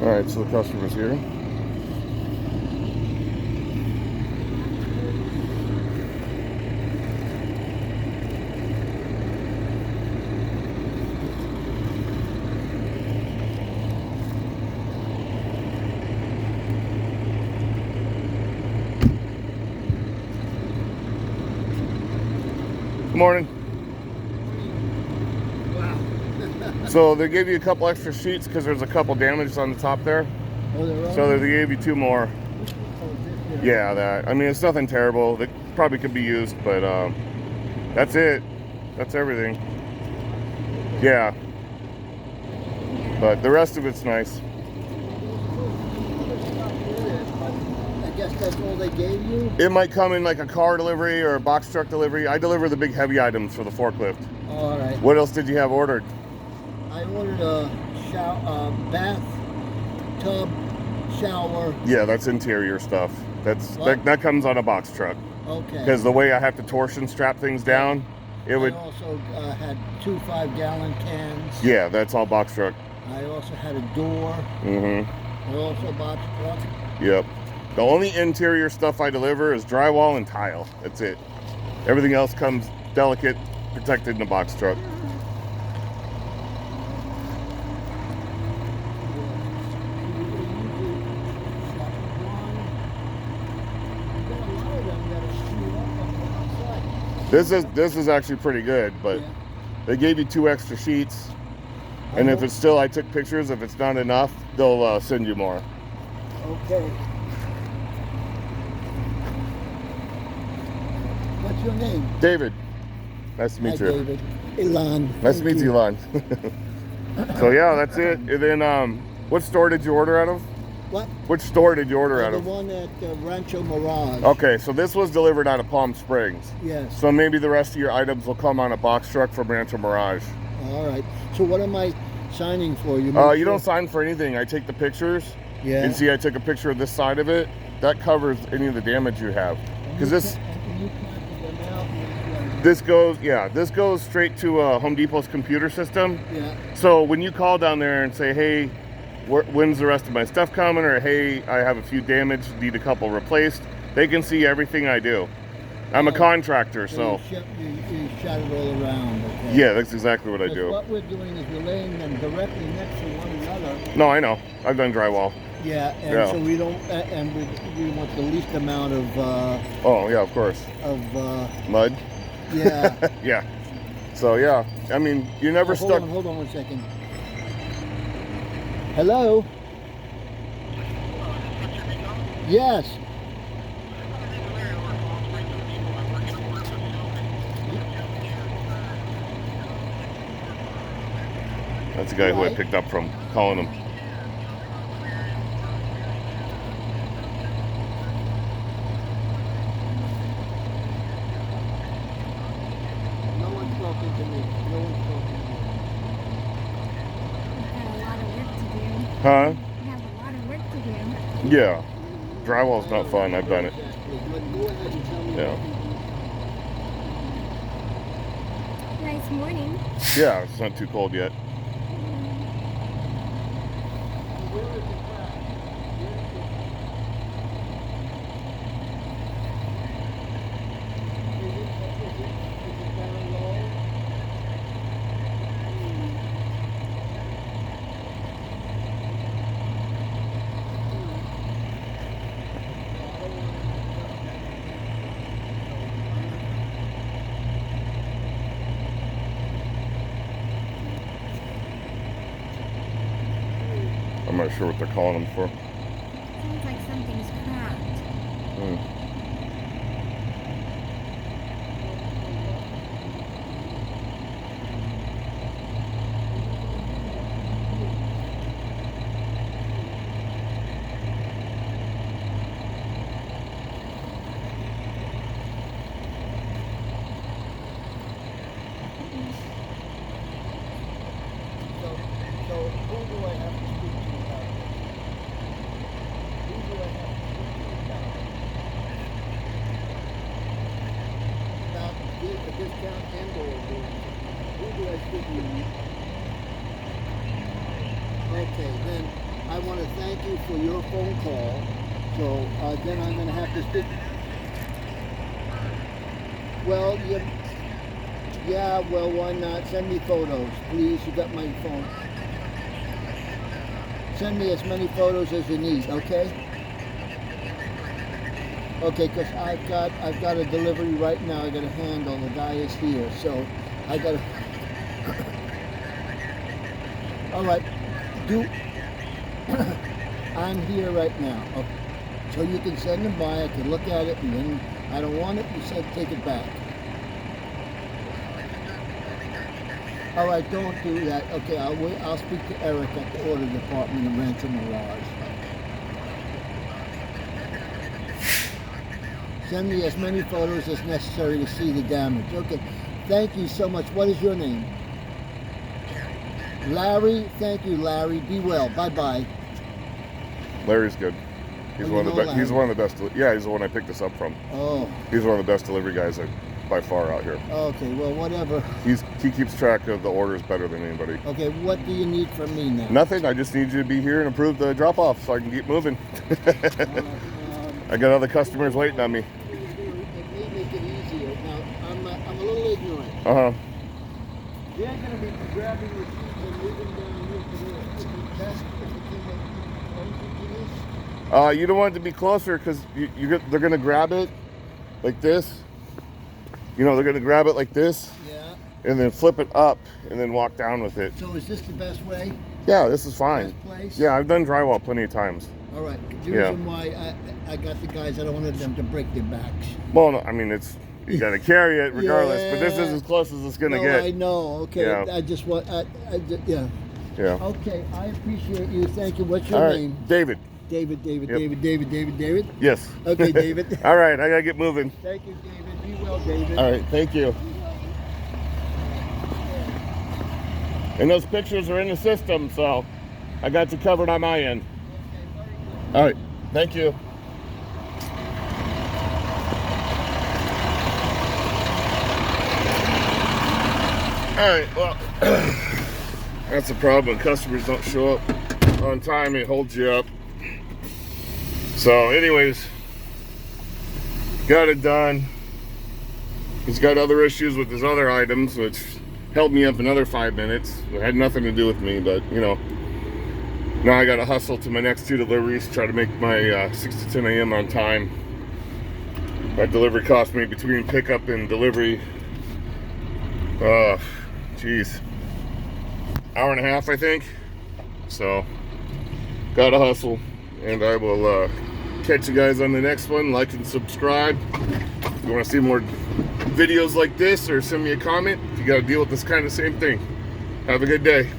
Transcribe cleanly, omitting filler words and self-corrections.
All right, so the customer's here. Good morning. Wow. So they gave you a couple extra sheets because there's a couple damages on the top there. Oh, they're all So they gave you 2 more. Oh, Yeah, that. I mean, it's nothing terrible. That probably could be used, but that's it. That's everything. Yeah. But the rest of it's nice. I guess that's all they gave you? It might come in like a car delivery or a box truck delivery. I deliver the big heavy items for the forklift. Oh, all right. What else did you have ordered? I ordered a bath, tub, shower. Yeah, that's interior stuff. That comes on a box truck. Okay. Because the way I have to torsion strap things down, it would. I also had 2 5-gallon cans. Yeah, that's all box truck. I also had a door. Mm-hmm. I also box truck. Yep. The only interior stuff I deliver is drywall and tile. That's it. Everything else comes delicate, protected in a box truck. This is actually pretty good, but yeah. They gave you 2 extra sheets, and if it's still, I took pictures. If it's not enough, they'll send you more. Okay. What's your name? David. Nice to meet you. David. Elon. Nice to meet you, Elon. So yeah, that's it. And then, what store did you order out of? What? Which store did you order out The of? one at Rancho Mirage. Okay, so this was delivered out of Palm Springs. Yes. So maybe the rest of your items will come on a box truck from Rancho Mirage. All right. So what am I signing for? You don't sign for anything. I take the pictures. Yeah. And see, I took a picture of this side of it. That covers any of the damage you have. Because this goes straight to Home Depot's computer system. Yeah. So when you call down there and say, hey, when's the rest of my stuff coming? Or hey, I have a few damage, need a couple replaced. They can see everything I do. I'm a contractor, so. You shot it all around. Okay? Yeah, that's exactly what I do. What we're doing is we're laying them directly next to one another. No, I know. I've done drywall. Yeah, and so we don't, and we want the least amount of. Oh yeah, of course. Of mud. Yeah. Yeah. So yeah, I mean, you never stuck. Hold on 1 second. Hello. Yes. That's the guy who I picked up from, calling him. No one's talking to me. No one's talking to me. Got a lot of work to do. Huh? You have a lot of work to do. Yeah. Drywall's not fun. I've done it. Yeah. Nice morning. Yeah, it's not too cold yet. I'm not sure what they're calling them for. Sounds like something's cracked. So who do I have to speak to about this? Who do I have to speak to about it? About a discount and/or who do I speak to? Okay, then I want to thank you for your phone call. So then I'm going to have to speak. Well, yeah, well, why not? Send me photos, please. You got my phone. Send me as many photos as you need, okay? Okay, because I've got a delivery right now. I got to handle. The guy is here, so I got to. All right, I'm here right now. Okay. So you can send them by. I can look at it, and then I don't want it. You said take it back. All right, don't do that. Okay, I'll wait. I'll speak to Eric at the order department in Rancho Mirage. Send me as many photos as necessary to see the damage. Okay, thank you so much. What is your name? Larry. Thank you, Larry. Be well. Bye-bye. Larry's good. He's Oh, one you of the know he's Larry? one of the best. Yeah, he's the one I picked this up from. Oh, He's one of the best delivery guys by far out here. okay. Well, whatever. He keeps track of the orders better than anybody. Okay, what do you need from me now? Nothing. I just need you to be here and approve the drop off so I can keep moving. I got other customers waiting on me. It may make it easier. Now, I'm a little ignorant. Uh-huh. They're going to be grabbing receipts and moving down here to there. Is it best if it came up closer to this? You don't want it to be closer because they're gonna grab it like this. You know, they're gonna grab it like this Yeah. and then flip it up and then walk down with it. So is this the best way? Yeah, this is fine. Best place? Yeah, I've done drywall plenty of times. All right. The Yeah. reason why I got the guys, I don't want them to break their backs. Well, no, I mean you gotta carry it regardless, but this is Yeah. as close as it's gonna No, get. I know. Okay. Yeah. I just want, yeah. Yeah. Okay. I appreciate you. Thank you. What's your All right, name? David. David. Yep. David. Yes. Okay, David. All right, I gotta get moving. Thank you, David. Be well, David. All right, thank you. And those pictures are in the system, so I got you covered on my end. All right, thank you. All right, well, that's the problem when customers don't show up on time. It holds you up. So anyways, got it done. He's got other issues with his other items, which held me up another 5 minutes. It had nothing to do with me, but you know, now I got to hustle to my next 2 deliveries, try to make my 6 to 10 a.m. on time. That delivery cost me between pickup and delivery, geez, hour and a half, I think. So, gotta hustle, and I will catch you guys on the next one. Like and subscribe. If you want to see more videos like this, or send me a comment if you got to deal with this kind of same thing. Have a good day.